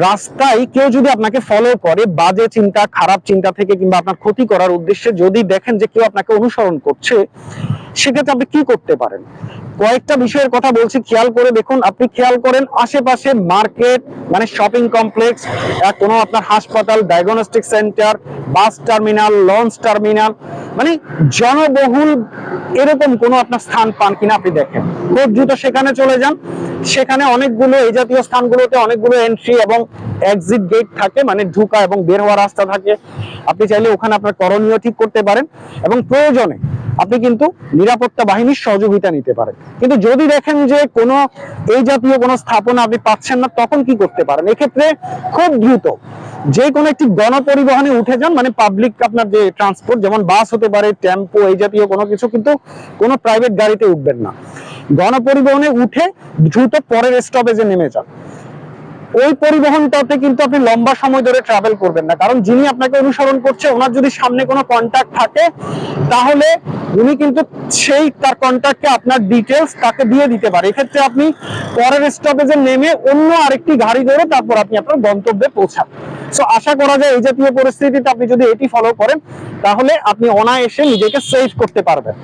রাস্তায় কেউ যদি আপনাকে ফলো করে বাজে চিন্তা, খারাপ চিন্তা থেকে কিংবা আপনার ক্ষতি করার উদ্দেশ্যে যদি দেখেন যে কেউ আপনাকে অনুসরণ করছে, সেক্ষেত্রে আপনি কি করতে পারেন? কয়েকটা বিষয়ের কথা বলছি, খেয়াল করে দেখুন। আপনি খেয়াল করেন আশেপাশে মার্কেট, মানে শপিং কমপ্লেক্স, কোনো আপনার হাসপাতাল, diagnostic centre, bus terminal, launch terminal, মানে জনবহুল এরকম কোনো আপনার স্থান পান কিনা আপনি দেখেন, খুব দ্রুত সেখানে চলে যান। সেখানে অনেকগুলো এই জাতীয় স্থানগুলোতে অনেকগুলো এন্ট্রি এবং এক্সিট গেট থাকে, মানে ঢোকা এবং বের হওয়ার রাস্তা থাকে। আপনি চাইলে ওখানে আপনার করণীয় ঠিক করতে পারেন এবং প্রয়োজনে আপনি কিন্তু নিরাপত্তা বাহিনীর সহযোগিতা নিতে পারেন। কিন্তু যদি দেখেন যে কোনো এই জাতীয় কোনো স্থাপনা আপনি পাচ্ছেন না, তখন কি করতে পারেন? এক্ষেত্রে খুব দ্রুত যে কোনো একটি গণপরিবহনে উঠে যান, মানে পাবলিক আপনার যে ট্রান্সপোর্ট, যেমন বাস হতে পারে, টেম্পো, এই জাতীয় কোনো কিছু, কিন্তু কোনো প্রাইভেট গাড়িতে উঠবেন না। গণপরিবহনে উঠে দ্রুত পরের স্টপেজে নেমে যান। ওই পরিবহনটাতে কিন্তু আপনি লম্বা সময় ধরে ট্রাভেল করবেন না, কারণ যিনি আপনাকে অনুসরণ করছে ওনার যদি সামনে কোনো কন্ট্যাক্ট থাকে, তাহলে উনি কিন্তু সেই তার কন্ট্যাক্টকে আপনার ডিটেলস তাকে দিয়ে দিতে পারে। এক্ষেত্রে আপনি পরের স্টপেজে নেমে অন্য আরেকটি গাড়ি ধরে তারপর আপনি আপনার গন্তব্যে পৌঁছান। সো আশা করা যায় এই জাতীয় পরিস্থিতিতে আপনি যদি এটি ফলো করেন, তাহলে আপনি অনায়াসে নিজেকে সেভ করতে পারবেন।